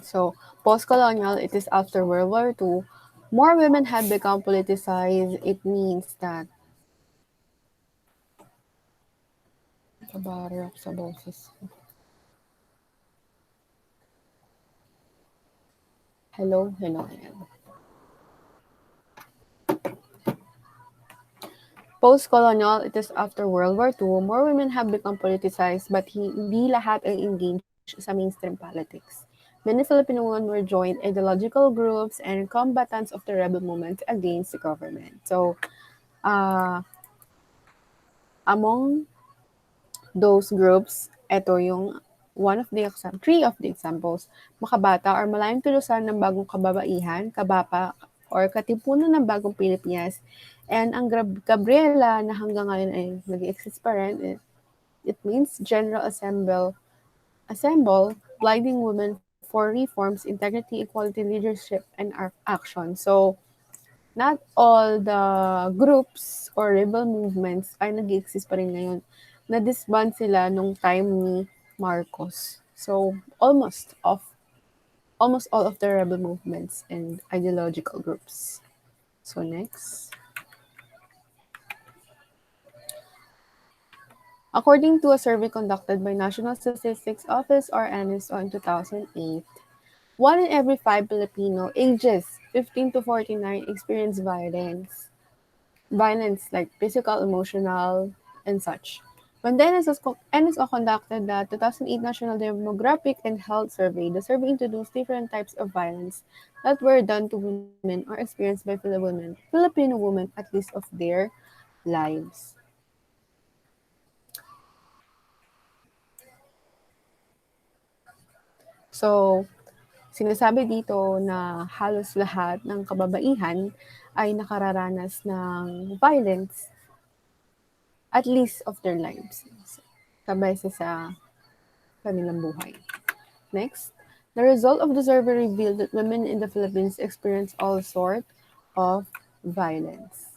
So, post-colonial, it is after World War II. More women had become politicized. It means that kabarok sa boses. Hello, hello. Ayan. Post-colonial, it is after World War II. More women have become politicized, but hindi lahat ay engaged sa mainstream politics. Many Filipino women were joined ideological groups and combatants of the rebel movement against the government. So, uh, among those groups, ito yung three of the examples, Makabata or Malayang Tulusan ng Bagong Kababaihan, Kabapa, or Katipunan ng Bagong Pilipinas, and ang Gabriela na hanggang ngayon ay nag-exist pa rin. It means General Assemble, blinding women for reforms, integrity, equality, leadership, and action. So, not all the groups or rebel movements ay nag-exist pa rin ngayon. Na-disband sila nung time ni Marcos. So, almost all of the rebel movements and ideological groups. So, next. According to a survey conducted by National Statistics Office or NSO in 2008, one in every five Filipino ages 15 to 49 experience violence like physical, emotional, and such. When the NSO conducted the 2008 National Demographic and Health Survey, the survey introduced different types of violence that were done to women or experienced by Filipino women at least of their lives. So, sinasabi dito na halos lahat ng kababaihan ay nakararanas ng violence at least of their lives. Sabay sa kanilang buhay. Next, the result of the survey revealed that women in the Philippines experience all sorts of violence.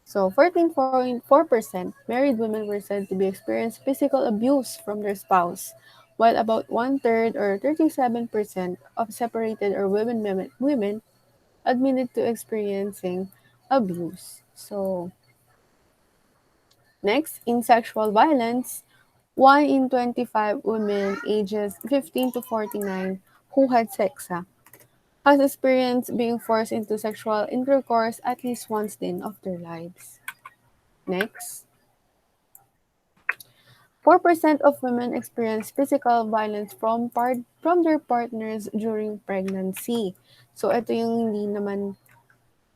So, 14.4% married women were said to be experiencing physical abuse from their spouse, while about one-third or 37% of separated or women admitted to experiencing abuse. So, next, in sexual violence, 1 in 25 women ages 15 to 49 who had sex has experienced being forced into sexual intercourse at least once in of their lives. Next, 4% of women experience physical violence from their partners during pregnancy. So ito yung hindi naman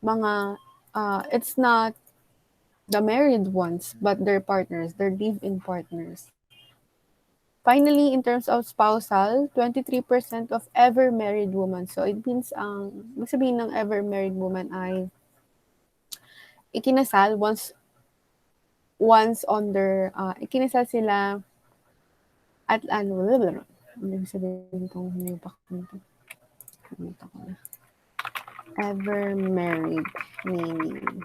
mga it's not the married ones but their partners, their live-in partners. Finally, in terms of spousal, 23% of ever married women. So it means ibig sabihin ng ever married woman ay ikinasal once on their ikinasal sila at ano, ibig sabihin itong hinipak nito. Nakita ko na. Ever married meaning.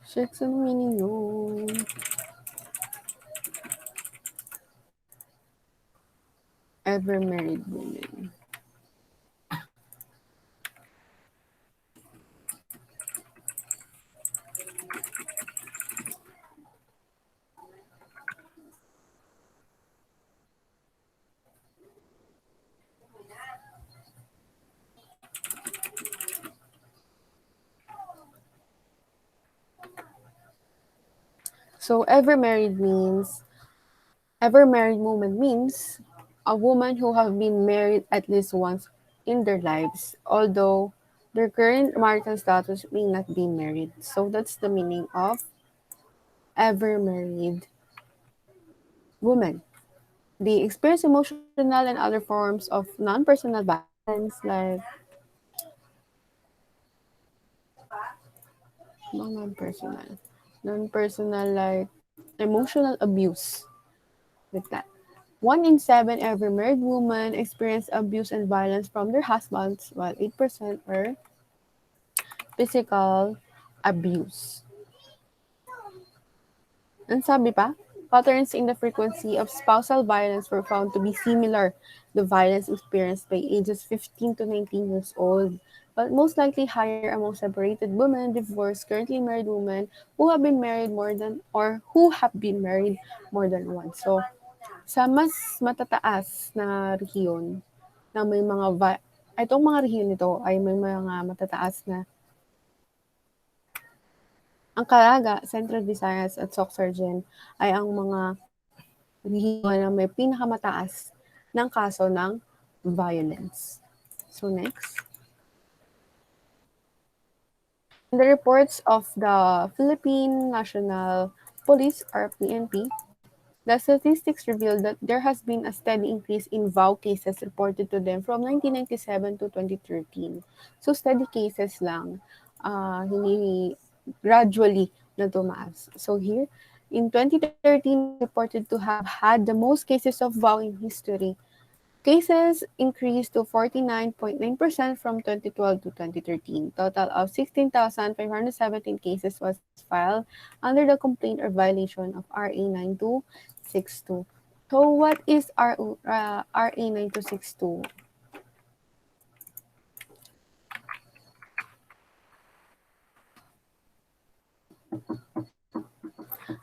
Shucks, ano meaning nun? Ever married woman. So ever married woman means a woman who have been married at least once in their lives, although their current marital status may not be married. So that's the meaning of ever married woman. They experience emotional and other forms of non-personal violence like non-personal like emotional abuse. Like that. 1 in 7 every married women experience abuse and violence from their husbands, while 8% are physical abuse. And sabi pa, patterns in the frequency of spousal violence were found to be similar to violence experienced by ages 15 to 19 years old, but most likely higher among separated women, divorced, currently married women who have been married more than or who have been married more than once. So, sa mas matataas na rehiyon na may mga itong mga rehiyon nito ay may mga matataas na ang Caraga, Central Visayas at Sorsogon ay ang mga rehiyon na may pinakamataas ng kaso ng violence. So next. In the reports of the Philippine National Police or PNP, the statistics reveal that there has been a steady increase in VOW cases reported to them from 1997 to 2013. So steady cases lang, hindi gradually na tumaas. So here, in 2013, reported to have had the most cases of VOW in history. Cases increased to 49.9% from 2012 to 2013. Total of 16,517 cases was filed under the complaint or violation of RA 9262. So what is RA 9262?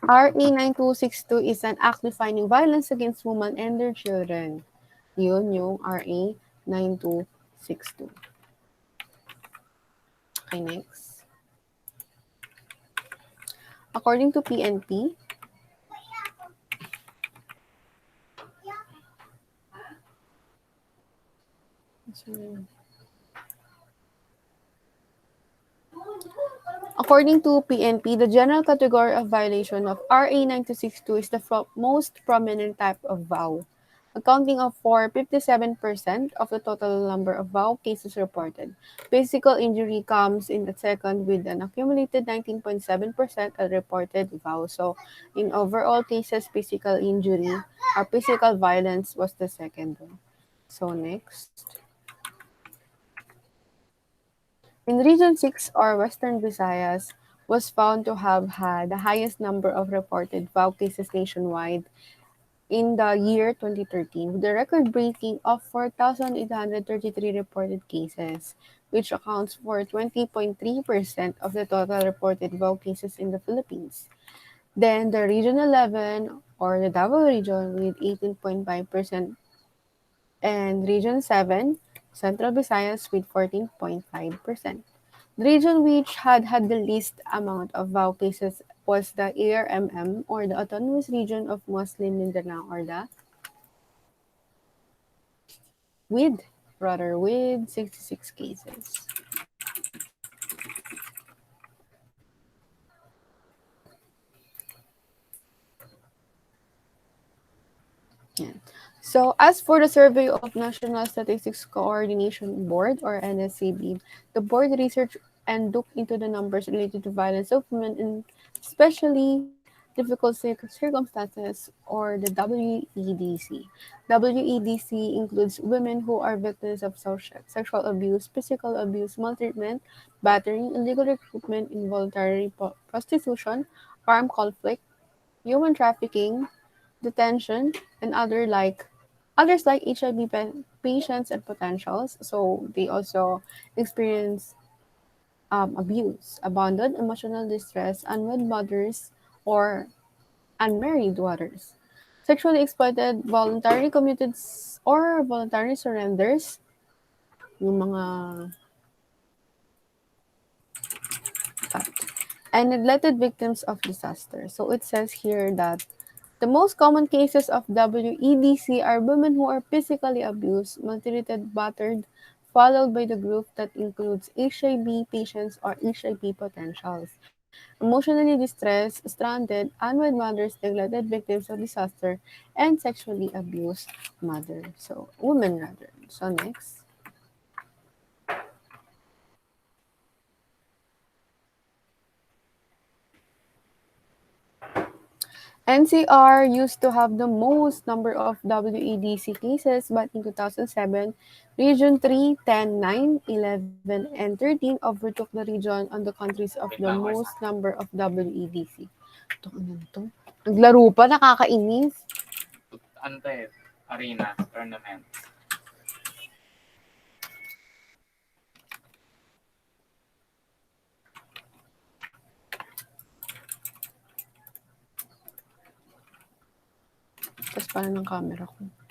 RA 9262 is an act defining violence against women and their children. Yun yung RA 9262. Okay, next. According to PNP, according to PNP, the general category of violation of RA 9262 is the most prominent type of vow, accounting for 57% of the total number of vow cases reported. Physical injury comes in the second with an accumulated 19.7% of reported vow. So, in overall cases, physical injury or physical violence was the second one. So, next. In Region 6 or Western Visayas was found to have had the highest number of reported VOW cases nationwide in the year 2013, with a record-breaking of 4,833 reported cases, which accounts for 20.3% of the total reported VOW cases in the Philippines. Then the Region 11 or the Davao region with 18.5% and Region 7, Central Visayas with 14.5%. The region which had the least amount of VOW cases was the ARMM or the Autonomous Region of Muslim Mindanao or the with 66 cases. Yeah. So as for the survey of National Statistics Coordination Board or NSCB, the board researched and looked into the numbers related to violence of women in especially difficult circumstances or the WEDC. WEDC includes women who are victims of sexual abuse, physical abuse, maltreatment, battery, illegal recruitment, involuntary prostitution, armed conflict, human trafficking, detention, and others like HIV patients and potentials. So they also experience abuse, abandoned, emotional distress, unwed mothers, or unmarried daughters. Sexually exploited, voluntary committed or voluntary surrenders, yung mga and neglected victims of disaster. So it says here that the most common cases of WEDC are women who are physically abused, maltreated, battered, followed by the group that includes HIV patients or HIV potentials, emotionally distressed, stranded, unwed mothers, neglected victims of disaster, and sexually abused mothers. So, women rather. So, next. NCR used to have the most number of WADC cases, but in 2007, Region 3, 10, 9, 11, and 13 overtook the region on the countries of the most number of WADC. Ito, ano to? Naglaro pa, nakakainis. Ano to eh, arena, tournament. Tapos pala ng camera ko.